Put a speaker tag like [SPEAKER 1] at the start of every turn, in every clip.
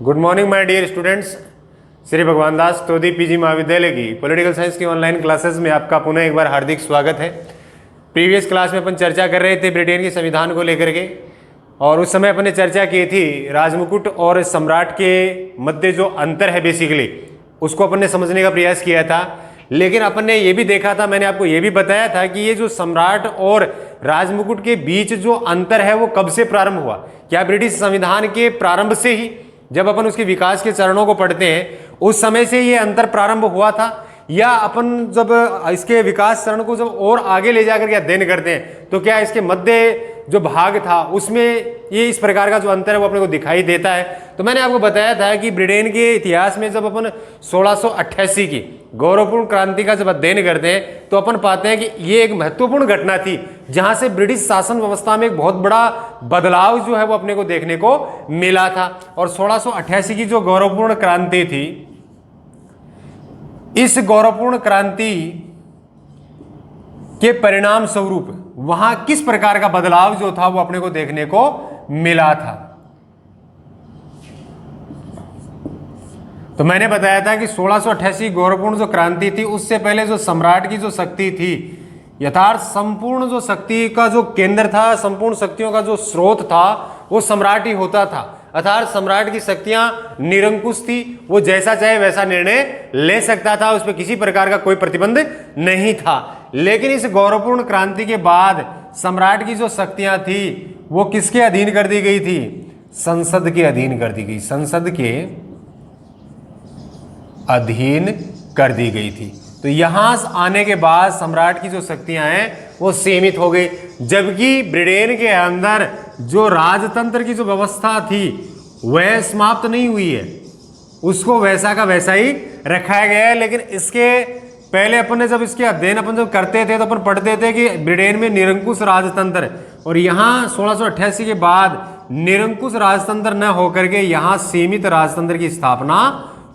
[SPEAKER 1] Good morning my dear students. Shri Bhagwan Das Todi PG महाविद्यालय की political science की ऑनलाइन क्लासेस में आपका पुनः एक बार हार्दिक स्वागत है। प्रीवियस क्लास में अपन चर्चा कर रहे थे ब्रिटेन के संविधान को लेकर के, और उस समय अपन ने चर्चा की थी राजमुकुट और सम्राट के मध्य जो अंतर है बेसिकली उसको अपन ने समझने का प्रयास किया था। लेकिन अपन ने ये भी देखा था, मैंने आपको ये भी बताया था कि ये जो सम्राट और राजमुकुट के बीच जो अंतर है वो कब से प्रारंभ हुआ। क्या ब्रिटिश संविधान के प्रारंभ से ही, जब अपन उसके विकास के चरणों को पढ़ते हैं उस समय से ये अंतर प्रारंभ हुआ था, या अपन जब इसके विकास चरण को जब और आगे ले जाकर के अध्ययन करते हैं तो क्या इसके मध्य जो भाग था उसमें ये इस प्रकार का जो अंतर है वो अपने को दिखाई देता है। तो मैंने आपको बताया था कि ब्रिटेन के इतिहास में जब अपन 1688 की गौरवपूर्ण क्रांति का जब अध्ययन करते हैं तो अपन पाते हैं कि ये एक महत्वपूर्ण घटना थी जहां से ब्रिटिश शासन व्यवस्था में एक बहुत बड़ा बदलाव जो है वो अपने को देखने को मिला था। और 1688 की जो गौरवपूर्ण क्रांति थी, इस गौरवपूर्ण क्रांति के परिणाम स्वरूप वहां किस प्रकार का बदलाव जो था वो अपने को देखने को मिला था। तो मैंने बताया था कि 1688 गौरवपूर्ण जो क्रांति थी उससे पहले जो सम्राट की जो शक्ति थी, यथार्थ संपूर्ण जो शक्ति का जो केंद्र था, संपूर्ण शक्तियों का जो स्रोत था वो सम्राट ही होता था। अर्थात सम्राट की शक्तियां निरंकुश थी, वो जैसा चाहे वैसा निर्णय ले सकता था, उस पर किसी प्रकार का कोई प्रतिबंध नहीं था। लेकिन इस गौरवपूर्ण क्रांति के बाद सम्राट की जो शक्तियां थी वो किसके अधीन कर दी गई थी? संसद के अधीन कर दी गई, संसद के अधीन कर दी गई थी। तो यहां आने के बाद सम्राट की जो शक्तियां हैं वो सीमित हो गई, जबकि ब्रिटेन के अंदर जो राजतंत्र की जो व्यवस्था थी वह समाप्त नहीं हुई है, उसको वैसा का वैसा ही रखा गया है। लेकिन इसके पहले अपन ने जब इसके अध्ययन अपन जब करते थे तो अपन पढ़ते थे कि ब्रिटेन में निरंकुश राजतंत्र, और यहाँ 1688 के बाद निरंकुश राजतंत्र न होकर के यहाँ सीमित राजतंत्र की स्थापना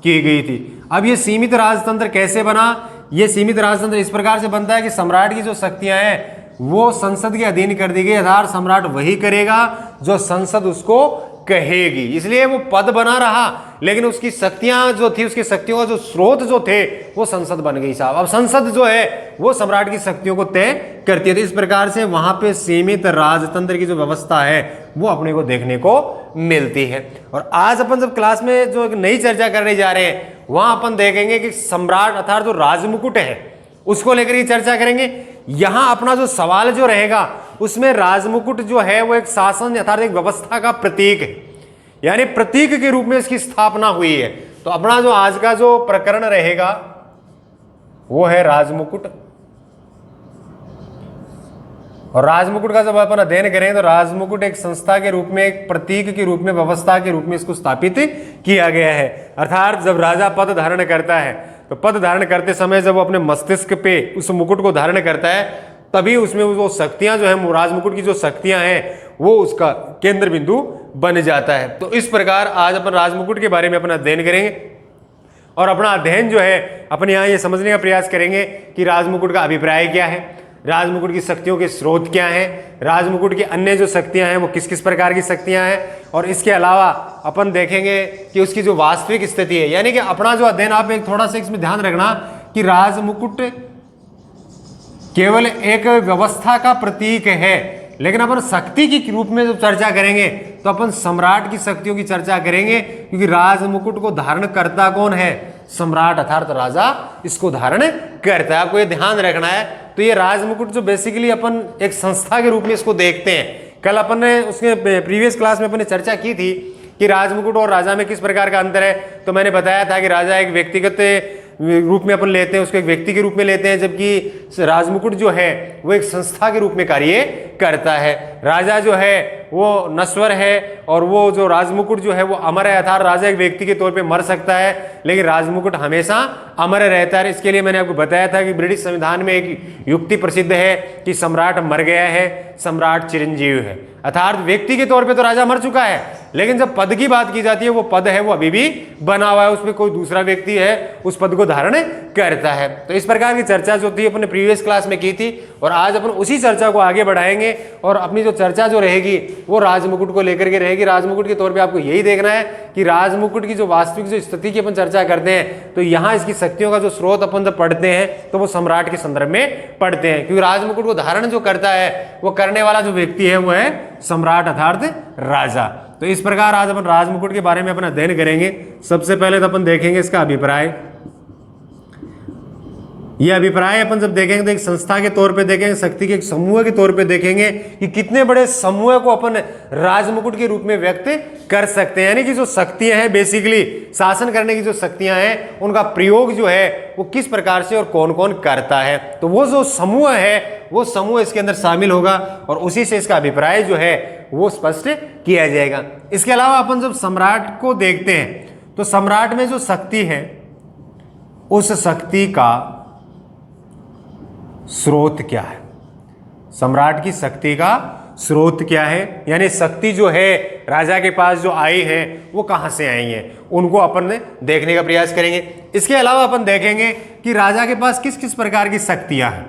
[SPEAKER 1] की गई थी। अब ये सीमित राजतंत्र कैसे बना? ये सीमित राजतंत्र इस प्रकार से बनता है कि सम्राट की जो शक्तियां हैं वो संसद के अधीन कर दी गई। अर्थात सम्राट वही करेगा जो संसद उसको कहेगी, इसलिए वो पद बना रहा, लेकिन उसकी शक्तियां जो थी, उसकी शक्तियों का जो स्रोत जो थे वो संसद बन गई साहब। अब संसद जो है वो सम्राट की शक्तियों को तय करती है। तो इस प्रकार से वहां पे सीमित राजतंत्र की जो व्यवस्था है वो अपने को देखने को मिलती है। और आज अपन जब क्लास में जो एक नई चर्चा करने जा रहे हैं वहां अपन देखेंगे कि सम्राट अर्थात जो राजमुकुट है उसको लेकर ही चर्चा करेंगे। यहां अपना जो सवाल जो रहेगा उसमें राजमुकुट जो है वो एक शासन अर्थात एक व्यवस्था का प्रतीक है, यानी प्रतीक के रूप में इसकी स्थापना हुई है। तो अपना जो आज का जो प्रकरण रहेगा वो है राजमुकुट। और राजमुकुट का जब अपन अध्ययन करें तो राजमुकुट एक संस्था के रूप में, एक प्रतीक के रूप में, व्यवस्था के रूप में इसको स्थापित किया गया है। अर्थात जब राजा पद धारण करता है तो पद धारण करते समय जब वो अपने मस्तिष्क पे उस मुकुट को धारण करता है तभी उसमें वो शक्तियां जो है, राजमुकुट की जो शक्तियां हैं वो उसका केंद्र बिंदु बन जाता है। तो इस प्रकार आज अपन राजमुकुट के बारे में अपना अध्ययन करेंगे, और अपना अध्ययन जो है अपन यहाँ ये समझने का प्रयास करेंगे कि राजमुकुट का अभिप्राय क्या है, राजमुकुट की शक्तियों के स्रोत क्या हैं, राजमुकुट की अन्य जो शक्तियां हैं वो किस किस प्रकार की शक्तियां हैं, और इसके अलावा अपन देखेंगे कि उसकी जो वास्तविक स्थिति है। यानी कि अपना जो अध्ययन, आप एक थोड़ा सा इसमें ध्यान रखना कि राजमुकुट केवल एक व्यवस्था का प्रतीक है, लेकिन अपन शक्ति की रूप में जब चर्चा करेंगे तो अपन सम्राट की शक्तियों की चर्चा करेंगे, क्योंकि राजमुकुट को धारण करता कौन है? सम्राट अर्थात राजा इसको धारण करता है। आपको ये ध्यान रखना है। तो ये राजमुकुट जो बेसिकली अपन एक संस्था के रूप में इसको देखते हैं। कल अपन ने उसके प्रीवियस क्लास में अपन ने चर्चा की थी कि राजमुकुट और राजा में किस प्रकार का अंतर है। तो मैंने बताया था कि राजा एक व्यक्तिगत रूप में अपन लेते हैं, उसको एक व्यक्ति के रूप में लेते हैं, जबकि राजमुकुट जो है वो एक संस्था के रूप में कार्य करता है। राजा जो है वो नश्वर है और वो जो राजमुकुट जो है वो अमर है। अर्थात राजा एक व्यक्ति के तौर पे मर सकता है लेकिन राजमुकुट हमेशा अमर रहता है। इसके लिए मैंने आपको बताया था कि ब्रिटिश संविधान में एक युक्ति प्रसिद्ध है कि सम्राट मर गया है, सम्राट चिरंजीव है। अर्थात व्यक्ति के तौर पे तो राजा मर चुका है, लेकिन जब पद की बात की जाती है वो पद है वो अभी भी बना हुआ है, उसमें कोई दूसरा व्यक्ति है उस पद को धारण करता है। तो इस प्रकार की चर्चा जो थी अपने प्रीवियस क्लास में की थी, और आज अपन उसी चर्चा को आगे बढ़ाएंगे और अपनी जो चर्चा जो रहेगी वो राजमुकुट को लेकर के रहेगी। राजमुकुट के तौर पे आपको यही देखना है कि राजमुकुट की जो वास्तविक जो स्थिति की अपन चर्चा करते हैं तो यहाँ इसकी शक्तियों का जो स्रोत अपन जब पढ़ते हैं तो वो सम्राट के संदर्भ में पढ़ते हैं, क्योंकि राजमुकुट को धारण जो करता है वो करने वाला जो व्यक्ति है वो है सम्राट अर्थात राजा। तो इस प्रकार आज अपन राजमुकुट के बारे में अपना अध्ययन करेंगे। सबसे पहले तो अपन देखेंगे इसका अभिप्राय। ये अभिप्राय अपन जब देखेंगे तो एक संस्था के तौर पे देखेंगे, शक्ति के एक समूह के तौर पे देखेंगे कि कितने बड़े समूह को अपन राजमुकुट के रूप में व्यक्त कर सकते हैं। यानी कि जो शक्तियां हैं, बेसिकली शासन करने की जो शक्तियां हैं, उनका प्रयोग जो है वो किस प्रकार से और कौन कौन करता है। तो वो जो समूह है वो समूह इसके अंदर शामिल होगा और उसी से इसका अभिप्राय जो है वो स्पष्ट किया जाएगा। इसके अलावा अपन जब सम्राट को देखते हैं तो सम्राट में जो शक्ति है उस शक्ति का स्रोत क्या है, सम्राट की शक्ति का स्रोत क्या है, यानी शक्ति जो है राजा के पास जो आई है वो कहां से आई है, उनको अपन ने देखने का प्रयास करेंगे। इसके अलावा अपन देखेंगे कि राजा के पास किस किस प्रकार की शक्तियां हैं,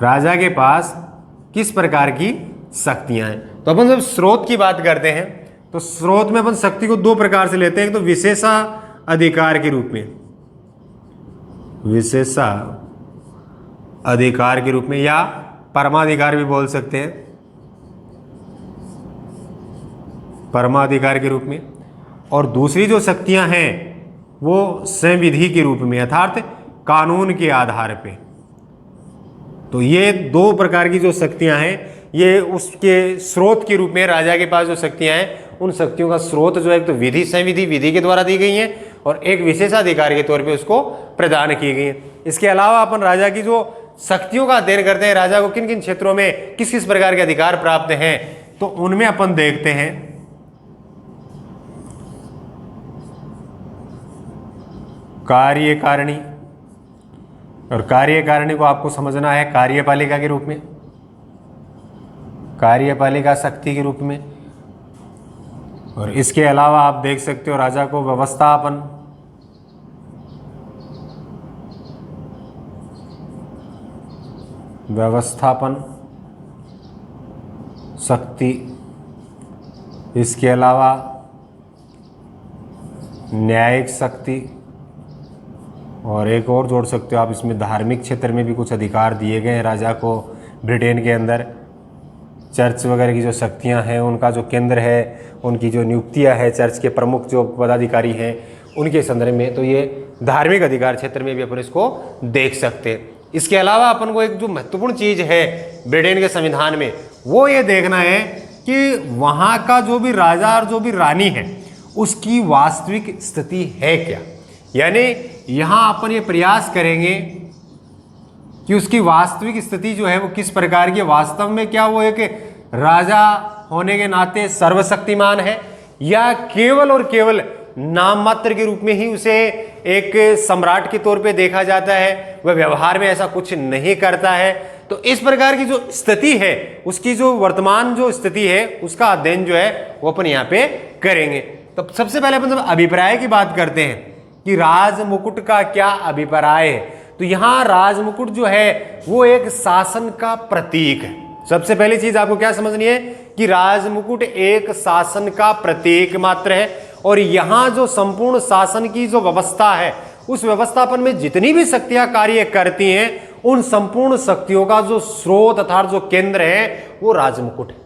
[SPEAKER 1] राजा के पास किस प्रकार की शक्तियां हैं। तो अपन जब स्रोत की बात करते हैं तो स्रोत में अपन शक्ति को दो प्रकार से लेते हैं, एक तो विशेषा अधिकार के रूप में, विशेषा अधिकार के रूप में, या परमाधिकार भी बोल सकते हैं, परमाधिकार के रूप में। और दूसरी जो शक्तियां हैं वो संविधि के रूप में अर्थात कानून के आधार पे। तो ये दो प्रकार की जो शक्तियां हैं ये उसके स्रोत के रूप में राजा के पास जो शक्तियां हैं उन शक्तियों का स्रोत जो है तो विधि संविधि विधि के द्वारा दी गई है और एक विशेषाधिकार के तौर पे उसको प्रदान की गई है। इसके अलावा अपन राजा की जो शक्तियों का अध्ययन करते हैं, राजा को किन किन क्षेत्रों में किस किस प्रकार के अधिकार प्राप्त हैं, तो उनमें अपन देखते हैं कार्यकारिणी, और कार्यकारिणी को आपको समझना है कार्यपालिका के रूप में, कार्यपालिका शक्ति के रूप में। और इसके अलावा आप देख सकते हो राजा को व्यवस्थापन, व्यवस्थापन शक्ति, इसके अलावा न्यायिक शक्ति, और एक और जोड़ सकते हो आप इसमें धार्मिक क्षेत्र में भी कुछ अधिकार दिए गए हैं राजा को। ब्रिटेन के अंदर चर्च वगैरह की जो शक्तियां हैं उनका जो केंद्र है, उनकी जो नियुक्तियां है, चर्च के प्रमुख जो पदाधिकारी हैं उनके संदर्भ में, तो ये धार्मिक अधिकार क्षेत्र में भी अपन इसको देख सकते हैं। इसके अलावा अपन को एक जो महत्वपूर्ण चीज है ब्रिटेन के संविधान में वो ये देखना है कि वहाँ का जो भी राजा और जो भी रानी है उसकी वास्तविक स्थिति है क्या, यानी यहाँ अपन ये प्रयास करेंगे कि उसकी वास्तविक स्थिति जो है वो किस प्रकार की, वास्तव में क्या वो एक राजा होने के नाते सर्वशक्तिमान है या केवल और केवल नाम मात्र के रूप में ही उसे एक सम्राट के तौर पे देखा जाता है, वह व्यवहार में ऐसा कुछ नहीं करता है। तो इस प्रकार की जो स्थिति है उसकी जो वर्तमान जो स्थिति है उसका अध्ययन जो है वो अपन यहाँ पे करेंगे। तो सबसे पहले अपन जब अभिप्राय की बात करते हैं कि राजमुकुट का क्या अभिप्राय है, तो यहाँ राजमुकुट जो है वो एक शासन का प्रतीक है। सबसे पहली चीज आपको क्या समझनी है कि राजमुकुट एक शासन का प्रतीक मात्र है, और यहाँ जो संपूर्ण शासन की जो व्यवस्था है उस व्यवस्थापन में जितनी भी शक्तियां कार्य करती हैं उन संपूर्ण शक्तियों का जो स्रोत अर्थात जो केंद्र है वो राजमुकुट है।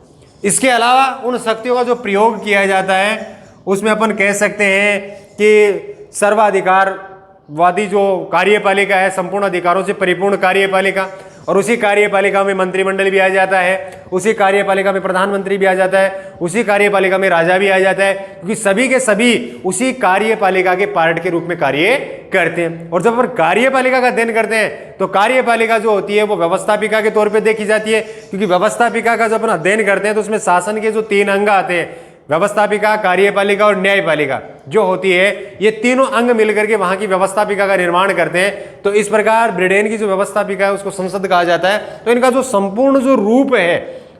[SPEAKER 1] इसके अलावा उन शक्तियों का जो प्रयोग किया जाता है उसमें अपन कह सकते हैं कि सर्वाधिकारवादी जो कार्यपालिका है, संपूर्ण अधिकारों से परिपूर्ण कार्यपालिका, और उसी कार्यपालिका में मंत्रिमंडल भी आ जाता है, उसी कार्यपालिका में प्रधानमंत्री भी आ जाता है, उसी कार्यपालिका में राजा भी आ जाता है, क्योंकि सभी के सभी उसी कार्यपालिका के पार्ट के रूप में कार्य करते हैं। और जब अपन कार्यपालिका का अध्ययन करते हैं तो कार्यपालिका जो होती है वो व्यवस्थापिका के तौर पे देखी जाती है, क्योंकि व्यवस्थापिका का जब अपन अध्ययन करते हैं तो उसमें शासन के जो 3 अंग आते हैं, व्यवस्थापिका, कार्यपालिका और न्यायपालिका जो होती है, ये तीनों अंग मिलकर के वहां की व्यवस्थापिका का निर्माण करते हैं। तो इस प्रकार ब्रिटेन की जो व्यवस्थापिका है उसको संसद कहा जाता है। तो इनका जो संपूर्ण जो रूप है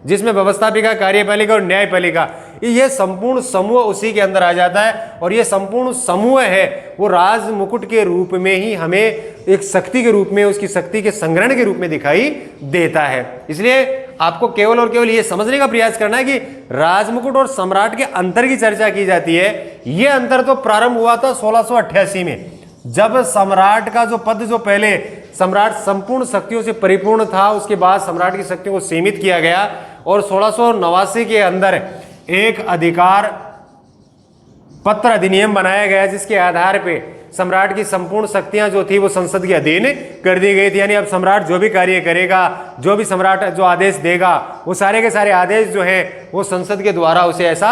[SPEAKER 1] जिसमें व्यवस्थापिका, कार्यपालिका और न्यायपालिका, ये संपूर्ण समूह उसी के अंदर आ जाता है। और ये संपूर्ण समूह है वो राज मुकुट के रूप में ही हमें एक शक्ति के रूप में, उसकी शक्ति के संग्रहण के रूप में दिखाई देता है। इसलिए आपको केवल और केवल ये समझने का प्रयास करना है कि राजमुकुट और सम्राट के अंतर की चर्चा की जाती है। ये अंतर तो प्रारंभ हुआ था 1688 में, जब सम्राट का जो पद, जो पहले सम्राट संपूर्ण शक्तियों से परिपूर्ण था, उसके बाद सम्राट की शक्तियों को सीमित किया गया और 1689 के अंदर एक अधिकार पत्र अधिनियम बनाया गया, जिसके आधार पे सम्राट की संपूर्ण शक्तियां जो थी वो संसद के अधीन कर दी गई थी। यानी अब सम्राट जो भी कार्य करेगा, जो भी सम्राट जो आदेश देगा, वो सारे के सारे आदेश जो है वो संसद के द्वारा उसे ऐसा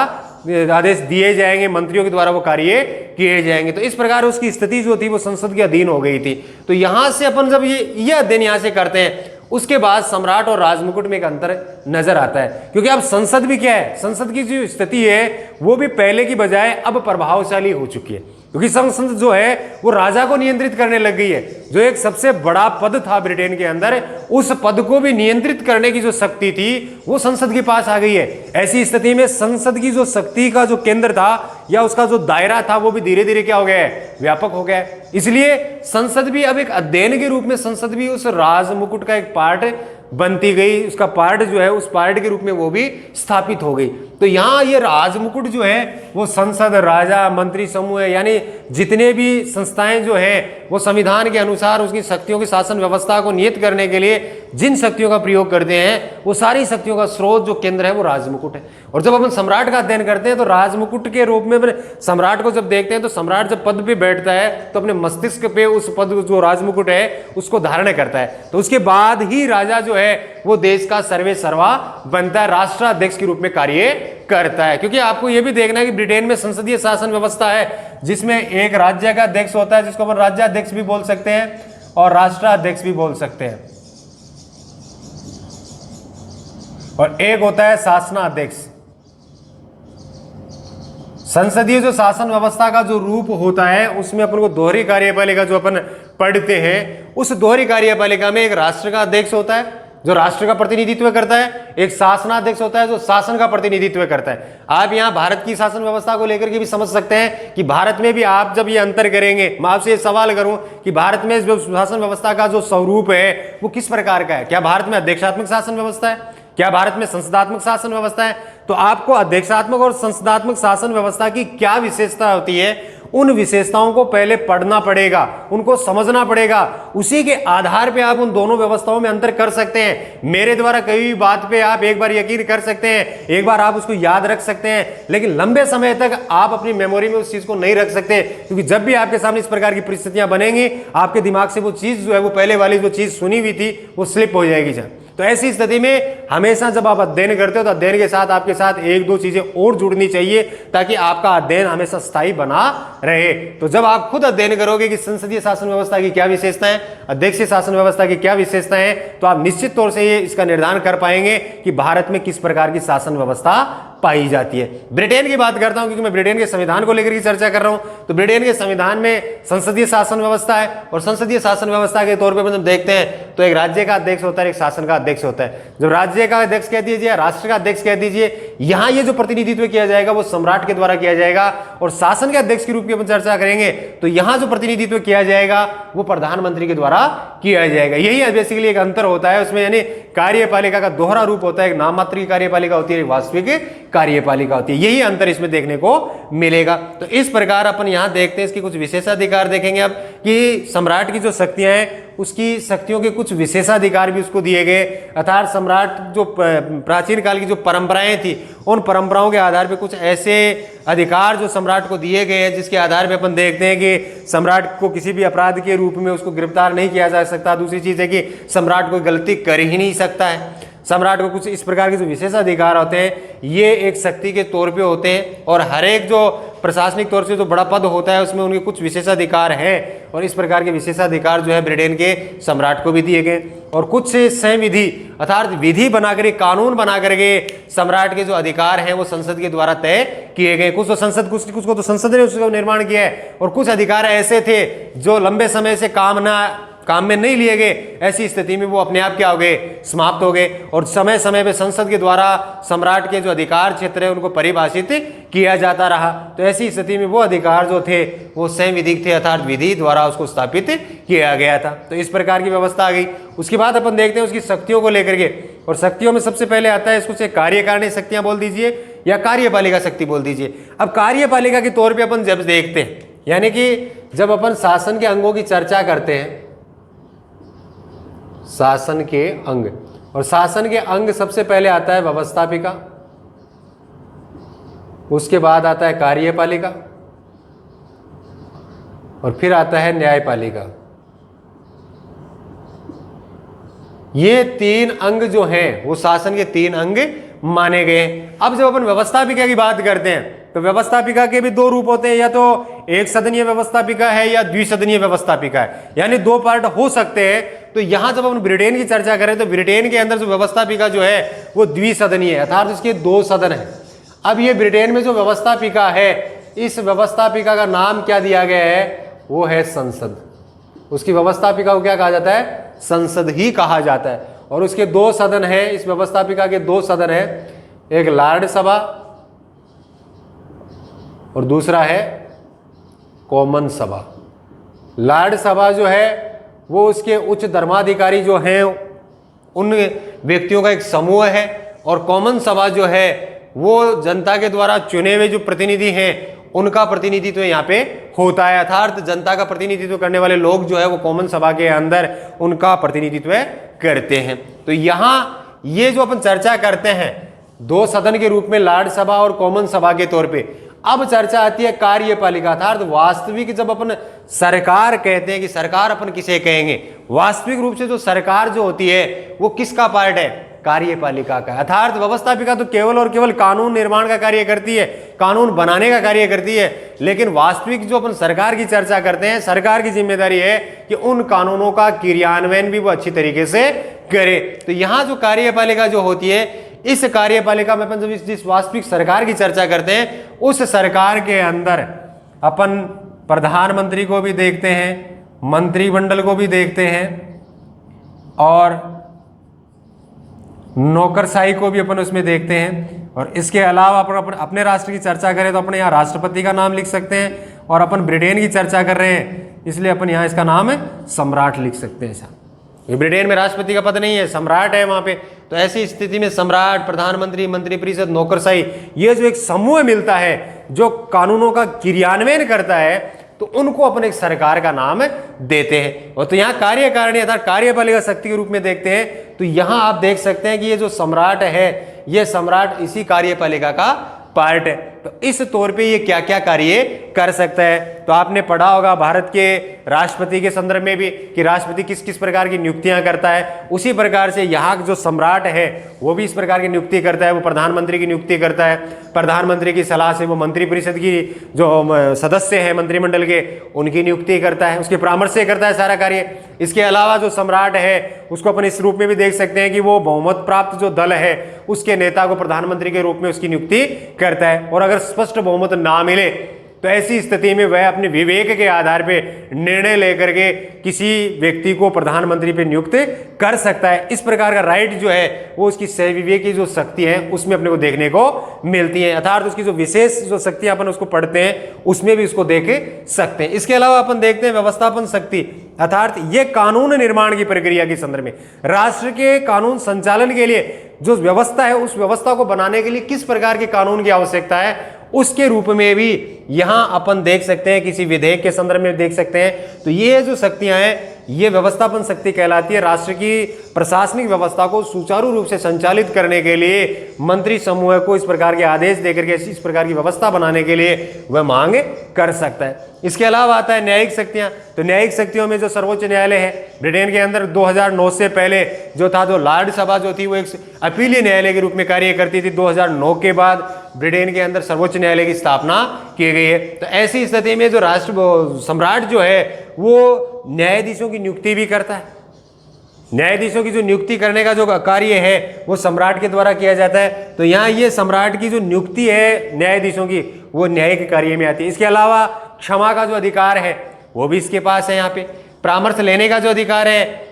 [SPEAKER 1] आदेश दिए जाएंगे, मंत्रियों के द्वारा वो कार्य किए जाएंगे। तो इस प्रकार उसकी स्थिति जो थी वो संसद के अधीन हो गई थी। तो यहां से अपन जब ये अध्ययन यहां से करते हैं, उसके बाद सम्राट और राजमुकुट में एक अंतर नजर आता है। क्योंकि अब संसद भी क्या है, संसद की जो स्थिति है वो भी पहले की बजाय अब प्रभावशाली हो चुकी है। क्योंकि संसद जो है वो राजा को नियंत्रित करने लग गई है। जो एक सबसे बड़ा पद था ब्रिटेन के अंदर, उस पद को भी नियंत्रित करने की जो शक्ति थी वो संसद के पास आ गई है। ऐसी स्थिति में संसद की जो शक्ति का जो केंद्र था या उसका जो दायरा था वो भी धीरे धीरे क्या हो गया है, व्यापक हो गया है। इसलिए संसद भी अब एक अध्ययन के रूप में, संसद भी उस राजमुकुट का एक पार्ट बनती गई, उसका पार्ट जो है उस पार्ट के रूप में वो भी स्थापित हो गई। तो यहाँ ये राजमुकुट जो है वो संसद, राजा, मंत्री समूह है, यानी जितने भी संस्थाएं जो हैं वो संविधान के अनुसार उसकी शक्तियों की शासन व्यवस्था को नियत करने के लिए जिन शक्तियों का प्रयोग करते हैं, वो सारी शक्तियों का स्रोत जो केंद्र है वो राजमुकुट है। और जब अपन सम्राट का अध्ययन करते हैं तो राजमुकुट के रूप में सम्राट को जब देखते हैं, तो सम्राट जब पद पे बैठता है तो अपने मस्तिष्क पे उस पद जो राजमुकुट है उसको धारण करता है। तो उसके बाद ही राजा जो है वो देश का सर्वे सर्वा बनता है, राष्ट्राध्यक्ष के रूप में कार्य करता है। क्योंकि आपको यह भी देखना है कि ब्रिटेन में संसदीय शासन व्यवस्था है, जिसमें एक राज्य का अध्यक्ष होता है, जिसको अपन राज्याध्यक्ष भी बोल सकते हैं और राष्ट्राध्यक्ष भी बोल सकते हैं, और एक होता है शासनाध्यक्ष। संसदीय जो शासन व्यवस्था का जो रूप होता है उसमें अपन को दोहरी कार्यपालिका जो अपन पढ़ते हैं, उस दोहरी कार्यपालिका में एक राष्ट्र का अध्यक्ष होता है जो राष्ट्र का प्रतिनिधित्व करता है, एक शासनाध्यक्ष होता है जो शासन का प्रतिनिधित्व करता है। आप यहाँ भारत की शासन व्यवस्था को लेकर के भी समझ सकते हैं कि भारत में भी आप जब ये अंतर करेंगे, मैं आपसे ये सवाल करूं कि भारत में जो शासन व्यवस्था का जो स्वरूप है वो किस प्रकार का है। क्या भारत में अध्यक्षात्मक शासन व्यवस्था है, क्या भारत में संसदात्मक शासन व्यवस्था है? तो आपको अध्यक्षात्मक और संसदात्मक शासन व्यवस्था की क्या विशेषता होती है, उन विशेषताओं को पहले पढ़ना पड़ेगा, उनको समझना पड़ेगा। उसी के आधार पे आप उन दोनों व्यवस्थाओं में अंतर कर सकते हैं। मेरे द्वारा कही हुई बात पे आप एक बार यकीन कर सकते हैं, एक बार आप उसको याद रख सकते हैं, लेकिन लंबे समय तक आप अपनी मेमोरी में उस चीज को नहीं रख सकते। क्योंकि जब भी आपके सामने इस प्रकार की परिस्थितियां बनेंगी, आपके दिमाग से वो चीज जो है, वो पहले वाली जो चीज सुनी हुई थी वो स्लिप हो जाएगी। तो ऐसी स्थिति में हमेशा जब आप अध्ययन करते हो तो अध्ययन के साथ आपके साथ एक दो चीजें और जुड़नी चाहिए, ताकि आपका अध्ययन हमेशा स्थायी बना रहे। तो जब आप खुद अध्ययन करोगे कि संसदीय शासन व्यवस्था की क्या विशेषता है, अध्यक्षीय शासन व्यवस्था की क्या विशेषता है, तो आप निश्चित तौर से ये इसका निर्धारण कर पाएंगे कि भारत में किस प्रकार की शासन व्यवस्था पाई जाती है। ब्रिटेन की बात करता हूं क्योंकि मैं ब्रिटेन के संविधान को लेकर की चर्चा कर रहा हूं। तो ब्रिटेन के संविधान में संसदीय शासन व्यवस्था है, और संसदीय शासन व्यवस्था के तौर पर जब देखते हैं तो एक राज्य का अध्यक्ष होता है, एक शासन का अध्यक्ष होता है। जब राज्य का अध्यक्ष कह दीजिए, राष्ट्र का अध्यक्ष कह दीजिए, यहां ये जो प्रतिनिधित्व किया जाएगा वो सम्राट के द्वारा किया जाएगा, और शासन के अध्यक्ष के रूप में अपन चर्चा करेंगे तो यहां जो प्रतिनिधित्व किया जाएगा वो प्रधानमंत्री के द्वारा किया जाएगा। यही बेसिकली एक अंतर होता है उसमें, यानी कार्यपालिका का दोहरा रूप होता है, एक नाम मात्र की कार्यपालिका होती है, एक वास्तविक कार्यपालिका होती है। यही अंतर इसमें देखने को मिलेगा। तो इस प्रकार अपन यहां देखते हैं, इसकी कुछ विशेषाधिकार देखेंगे अब कि सम्राट की जो शक्तियां हैं उसकी शक्तियों के कुछ विशेषाधिकार भी उसको दिए गए। अर्थात सम्राट जो प्राचीन काल की जो परंपराएं थी, उन परंपराओं के आधार पर कुछ ऐसे अधिकार जो सम्राट को दिए गए हैं, जिसके आधार पर अपन देखते हैं कि सम्राट को किसी भी अपराध के रूप में उसको गिरफ्तार नहीं किया जा सकता। दूसरी चीज है कि सम्राट कोई गलती कर ही नहीं सकता है। सम्राट को कुछ इस प्रकार के जो विशेषाधिकार होते हैं, ये एक शक्ति के तौर पे होते हैं, और हर एक जो प्रशासनिक तौर से जो बड़ा पद होता है उसमें उनके कुछ विशेषाधिकार हैं, और इस प्रकार के विशेषाधिकार जो है ब्रिटेन के सम्राट को भी दिए गए। और कुछ संविधि अर्थात विधि बनाकर, कानून बना करके सम्राट के जो अधिकार हैं वो संसद के द्वारा तय किए गए। कुछ को तो संसद ने उसका निर्माण किया है, और कुछ अधिकार ऐसे थे जो लंबे समय से काम ना काम में नहीं लिए गए, ऐसी स्थिति में वो अपने आप क्या हो गए, समाप्त हो गए। और समय समय पे संसद के द्वारा सम्राट के जो अधिकार क्षेत्र है उनको परिभाषित किया जाता रहा। तो ऐसी स्थिति में वो अधिकार जो थे वो संवैधिक थे, अर्थात विधि द्वारा उसको स्थापित किया गया था। तो इस प्रकार की व्यवस्था आ गई। उसके बाद अपन देखते हैं उसकी शक्तियों को लेकर के, और शक्तियों में सबसे पहले आता है इसको से कार्यकारिणी शक्तियां बोल दीजिए या कार्यपालिका शक्ति बोल दीजिए। अब कार्यपालिका के तौर पे अपन जब देखते हैं, यानी कि जब अपन शासन के अंगों की चर्चा करते हैं, शासन के अंग, और शासन के अंग सबसे पहले आता है व्यवस्थापिका, उसके बाद आता है कार्यपालिका, और फिर आता है न्यायपालिका। ये तीन अंग जो हैं वो शासन के तीन अंग माने गए। अब जब अपन व्यवस्थापिका की बात करते हैं तो व्यवस्थापिका के भी दो रूप होते हैं, या तो एक सदनीय व्यवस्थापिका है या द्विसदनीय व्यवस्थापिका है, यानी दो पार्ट हो सकते हैं। तो यहां जब हम ब्रिटेन की चर्चा करें तो ब्रिटेन के अंदर जो व्यवस्थापिका जो है वो द्विसदनीय है, अर्थात उसके दो सदन है। अब ये ब्रिटेन में जो व्यवस्थापिका है, इस व्यवस्थापिका का नाम क्या दिया गया है, वो है संसद। उसकी व्यवस्थापिका को क्या कहा जाता है, संसद ही कहा जाता है। और उसके दो सदन है, इस व्यवस्थापिका के दो सदन है, एक लॉर्ड सभा और दूसरा है कॉमन सभा। लॉर्ड सभा जो है वो उसके उच्च धर्माधिकारी जो हैं उन व्यक्तियों का एक समूह है, और कॉमन सभा जो है वो जनता के द्वारा चुने हुए जो प्रतिनिधि हैं उनका प्रतिनिधित्व यहाँ पे होता है, अर्थात जनता का प्रतिनिधित्व करने वाले लोग जो है वो कॉमन सभा के अंदर उनका प्रतिनिधित्व करते हैं। तो यहाँ ये जो अपन चर्चा करते हैं दो सदन के रूप में लॉर्ड सभा और कॉमन सभा के तौर पे, अब चर्चा आती है कार्यपालिका, अर्थात वास्तविक जब अपन सरकार कहते हैं कि सरकार अपन किसे कहेंगे, वास्तविक रूप से जो सरकार जो होती है वो किसका पार्ट है, कार्यपालिका का। अर्थात व्यवस्थापिका तो केवल और केवल कानून निर्माण का कार्य करती है, कानून बनाने का कार्य करती है, लेकिन वास्तविक जो अपन सरकार की चर्चा करते हैं, सरकार की जिम्मेदारी है कि उन कानूनों का क्रियान्वयन भी वो अच्छी तरीके से करे। तो यहाँ जो कार्यपालिका जो होती है, इस कार्यपालिका में अपन जब जिस वास्तविक सरकार की चर्चा करते हैं, उस सरकार के अंदर अपन प्रधानमंत्री को भी देखते हैं, मंत्रिमंडल को भी देखते हैं, और नौकरशाही को भी अपन उसमें देखते हैं। और इसके अलावा अपन अपने राष्ट्र की चर्चा करें तो अपने यहाँ राष्ट्रपति का नाम लिख सकते हैं, और अपन ब्रिटेन की चर्चा कर रहे हैं इसलिए अपन यहाँ इसका नाम है सम्राट लिख सकते हैं। ये ब्रिटेन में राष्ट्रपति का पद नहीं है, सम्राट है वहां पे। तो ऐसी स्थिति में सम्राट, प्रधानमंत्री, मंत्रिपरिषद, नौकरशाही, ये जो एक समूह मिलता है जो कानूनों का क्रियान्वयन करता है, तो उनको अपन एक सरकार का नाम देते हैं। और तो यहाँ कार्यकारिणी अर्थात कार्यपालिका शक्ति के रूप में देखते हैं, तो यहाँ आप देख सकते हैं कि ये जो सम्राट है, ये सम्राट इसी कार्यपालिका का पार्ट है। तो इस तौर पे ये क्या क्या कार्य कर सकता है, तो आपने पढ़ा होगा भारत के राष्ट्रपति के संदर्भ में भी कि राष्ट्रपति किस किस प्रकार की नियुक्तियां करता है। उसी प्रकार से यहाँ जो सम्राट है वो भी इस प्रकार की नियुक्ति करता है, वो प्रधानमंत्री की नियुक्ति करता है। प्रधानमंत्री की सलाह से वो मंत्रिपरिषद की जो सदस्य हैं मंत्रिमंडल के, उनकी नियुक्ति करता है, उसके परामर्श से करता है सारा कार्य। इसके अलावा जो सम्राट है उसको अपन इस रूप में भी देख सकते हैं कि वो बहुमत प्राप्त जो दल है उसके नेता को प्रधानमंत्री के रूप में उसकी नियुक्ति करता है। और अगर स्पष्ट बहुमत ना मिले तो ऐसी स्थिति में वह अपने विवेक के आधार पे निर्णय लेकर के किसी व्यक्ति को प्रधानमंत्री पे नियुक्त कर सकता है। इस प्रकार का राइट जो है वो उसकी सहविवेक की जो शक्ति है उसमें अपने को देखने को मिलती है, अर्थात उसकी जो विशेष जो शक्ति अपन उसको पढ़ते हैं उसमें भी उसको देख सकते हैं। इसके अलावा अपन देखते हैं व्यवस्थापन शक्ति, अर्थात ये कानून निर्माण की प्रक्रिया के संदर्भ में राष्ट्र के कानून संचालन के लिए जो व्यवस्था है उस व्यवस्था को बनाने के लिए किस प्रकार के कानून की आवश्यकता है उसके रूप में भी यहां अपन देख सकते हैं, किसी विधेयक के संदर्भ में देख सकते हैं। तो ये जो शक्तियां हैं ये व्यवस्थापन शक्ति कहलाती है। राष्ट्र की प्रशासनिक व्यवस्था को सुचारू रूप से संचालित करने के लिए मंत्री समूह को इस प्रकार के आदेश देकर के इस प्रकार की व्यवस्था बनाने के लिए वह मांग कर सकता है। इसके अलावा आता है न्यायिक शक्तियां। तो न्यायिक शक्तियों में जो सर्वोच्च न्यायालय है ब्रिटेन के अंदर 2009 से पहले जो था, जो लॉर्ड सभा जो थी वो एक अपीलीय न्यायालय के रूप में कार्य करती थी। 2009 के बाद ब्रिटेन के अंदर सर्वोच्च न्यायालय की स्थापना की गई है। तो ऐसी स्थिति में जो राष्ट्र सम्राट जो है वो न्यायाधीशों की नियुक्ति भी करता है। न्यायाधीशों की जो नियुक्ति करने का जो कार्य है वो सम्राट के द्वारा किया जाता है। तो यहाँ ये सम्राट की जो नियुक्ति है न्यायाधीशों की वो न्यायिक कार्य में आती है। इसके अलावा क्षमा का जो अधिकार है वो भी इसके पास है यहाँ पे। परामर्श लेने का जो अधिकार है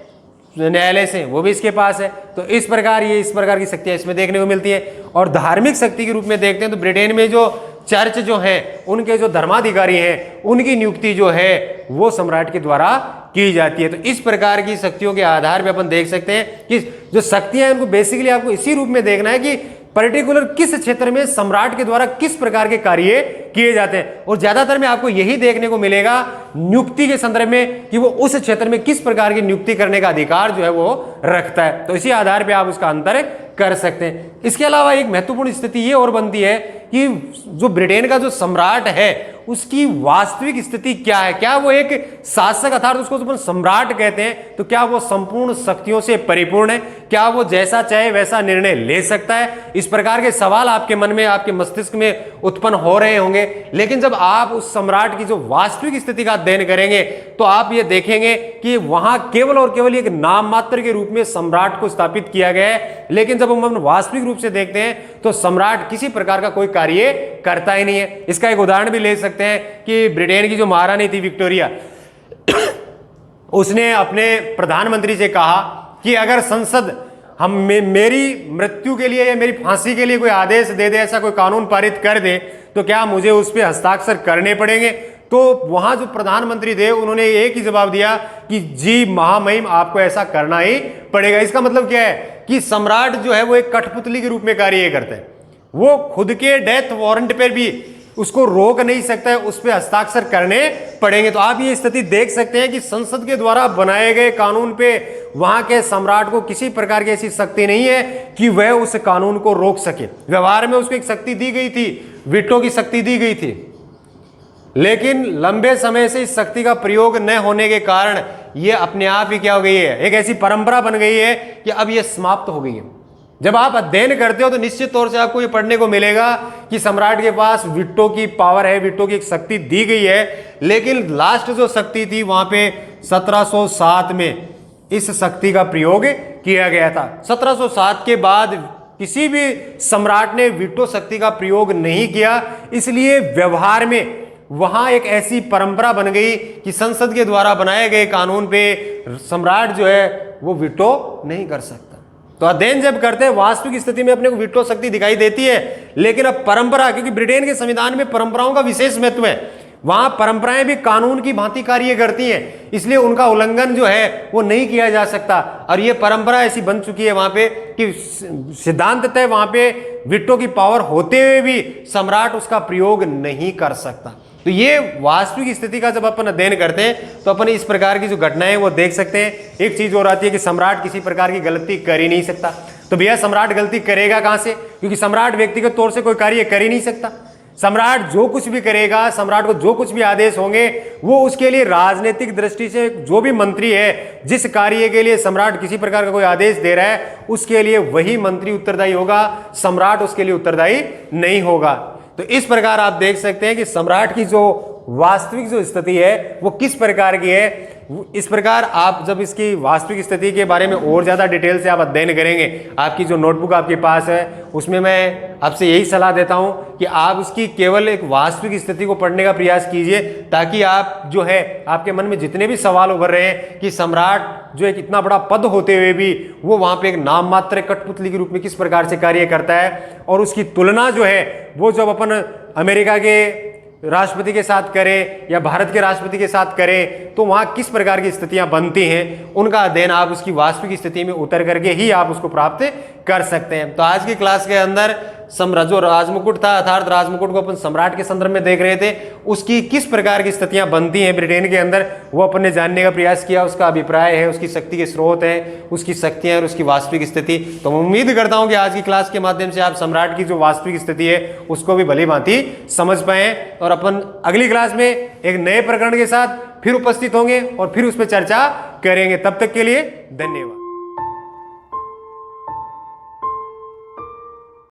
[SPEAKER 1] न्यायालय से वो भी इसके पास है। तो इस प्रकार की शक्तियां इसमें देखने को मिलती है। और धार्मिक शक्ति के रूप में देखते हैं तो ब्रिटेन में जो चर्च जो है उनके जो धर्माधिकारी हैं उनकी नियुक्ति जो है वो सम्राट के द्वारा की जाती है। तो इस प्रकार की शक्तियों के आधार पर अपन देख सकते हैं कि जो शक्तियां हैं उनको बेसिकली आपको इसी रूप में देखना है कि पर्टिकुलर किस क्षेत्र में सम्राट के द्वारा किस प्रकार के कार्य किए जाते हैं। और ज्यादातर में आपको यही देखने को मिलेगा नियुक्ति के संदर्भ में कि वो उस क्षेत्र में किस प्रकार की नियुक्ति करने का अधिकार जो है वो रखता है। तो इसी आधार पे आप उसका अंतर कर सकते हैं। इसके अलावा एक महत्वपूर्ण स्थिति ये और बनती है कि जो ब्रिटेन का जो सम्राट है उसकी वास्तविक स्थिति क्या है। क्या वो एक शासक अर्थात उसको जो सम्राट कहते हैं तो क्या वो संपूर्ण शक्तियों से परिपूर्ण है? क्या वो जैसा चाहे वैसा निर्णय ले सकता है? इस प्रकार के सवाल आपके मन में आपके मस्तिष्क में उत्पन्न हो रहे होंगे। लेकिन जब आप उस सम्राट की जो वास्तविक स्थिति का अध्ययन करेंगे तो आप ये देखेंगे कि वहां केवल और केवल एक नाम मात्र के रूप में सम्राट को स्थापित किया गया है। लेकिन जब हम वास्तविक रूप से देखते हैं तो सम्राट किसी प्रकार का कोई कार्य करता ही नहीं है। इसका एक उदाहरण भी ले सकते हैं कि ब्रिटेन की जो महारानी थी विक्टोरिया उसने अपने प्रधानमंत्री से कहा कि अगर संसद मेरी मृत्यु के लिए या मेरी फांसी के लिए कोई आदेश दे दे, ऐसा कोई कानून पारित कर दे तो क्या मुझे उस पर हस्ताक्षर करने पड़ेंगे? तो वहां जो प्रधानमंत्री थे उन्होंने एक ही जवाब दिया कि जी महामहिम आपको ऐसा करना ही पड़ेगा। इसका मतलब क्या है कि सम्राट जो है वो एक कठपुतली के रूप में कार्य करते हैं। वो खुद के डेथ वारंट पर भी उसको रोक नहीं सकता है, उस पर हस्ताक्षर करने पड़ेंगे। तो आप ये स्थिति देख सकते हैं कि संसद के द्वारा बनाए गए कानून पे वहां के सम्राट को किसी प्रकार की ऐसी शक्ति नहीं है कि वह उस कानून को रोक सके। व्यवहार में उसको एक शक्ति दी गई थी, वीटो की शक्ति दी गई थी, लेकिन लंबे समय से इस शक्ति का प्रयोग न होने के कारण यह अपने आप ही क्या हो गई है, एक ऐसी परंपरा बन गई है कि अब यह समाप्त हो गई है। जब आप अध्ययन करते हो तो निश्चित तौर से आपको ये पढ़ने को मिलेगा कि सम्राट के पास वीटो की पावर है, वीटो की एक शक्ति दी गई है, लेकिन लास्ट जो शक्ति थी वहां पे 1707 में इस शक्ति का प्रयोग किया गया था। 1707 के बाद किसी भी सम्राट ने वीटो शक्ति का प्रयोग नहीं किया, इसलिए व्यवहार में वहां एक ऐसी परंपरा बन गई कि संसद के द्वारा बनाए गए कानून पे सम्राट जो है वो वीटो नहीं कर सकता। तो अध्ययन जब करते हैं वास्तविक स्थिति में अपने को वीटो शक्ति दिखाई देती है, लेकिन अब परंपरा, क्योंकि ब्रिटेन के संविधान में परंपराओं का विशेष महत्व है, वहां परंपराएं भी कानून की भांति कार्य करती हैं, इसलिए उनका उल्लंघन जो है वो नहीं किया जा सकता। और ये परंपरा ऐसी बन चुकी है वहां पे कि सिद्धांततः वहां पे वीटो की पावर होते हुए भी सम्राट उसका प्रयोग नहीं कर सकता। तो ये वास्तविक स्थिति का जब अपन अध्ययन करते हैं तो अपन इस प्रकार की जो घटनाएं वो देख सकते हैं। एक चीज और आती है कि सम्राट किसी प्रकार की गलती कर ही नहीं सकता। तो भैया सम्राट गलती करेगा कहां से? क्योंकि सम्राट व्यक्तिगत तौर से कोई कार्य कर ही नहीं सकता। सम्राट जो कुछ भी करेगा, सम्राट को जो कुछ भी आदेश होंगे वो उसके लिए राजनीतिक दृष्टि से जो भी मंत्री है, जिस कार्य के लिए सम्राट किसी प्रकार का कोई आदेश दे रहा है उसके लिए वही मंत्री उत्तरदायी होगा, सम्राट उसके लिए उत्तरदायी नहीं होगा। तो इस प्रकार आप देख सकते हैं कि सम्राट की जो वास्तविक जो स्थिति है वो किस प्रकार की है। इस प्रकार आप जब इसकी वास्तविक स्थिति के बारे में और ज्यादा डिटेल से आप अध्ययन करेंगे, आपकी जो नोटबुक आपके पास है उसमें मैं आपसे यही सलाह देता हूं कि आप उसकी केवल एक वास्तविक स्थिति को पढ़ने का प्रयास कीजिए, ताकि आप जो है आपके मन में जितने भी सवाल उभर रहे हैं कि सम्राट जो एक इतना बड़ा पद होते हुए भी वो वहां पे एक नाम मात्र कठपुतली के रूप में किस प्रकार से कार्य करता है, और उसकी तुलना जो है वो जब अपन अमेरिका के राष्ट्रपति के साथ करें या भारत के राष्ट्रपति के साथ करें तो वहां किस प्रकार की स्थितियां बनती हैं, उनका अध्ययन आप उसकी वास्तविक स्थिति में उतर करके ही आप उसको प्राप्त कर सकते हैं। तो आज की क्लास के अंदर जो राजमुकुट था, अर्थात राजमुकुट को अपन सम्राट के संदर्भ में देख रहे थे, उसकी किस प्रकार की स्थितियां बनती हैं ब्रिटेन के अंदर वो अपन ने जानने का प्रयास किया। उसका अभिप्राय है, उसकी शक्ति के स्रोत है, उसकी शक्तियां और उसकी वास्तविक स्थिति। तो मैं उम्मीद करता हूं कि आज की क्लास के माध्यम से आप सम्राट की जो वास्तविक स्थिति है उसको भी भली भांति समझ पाए, और अपन अगली क्लास में एक नए प्रकरण के साथ फिर उपस्थित होंगे और फिर उस पर चर्चा करेंगे। तब तक के लिए धन्यवाद।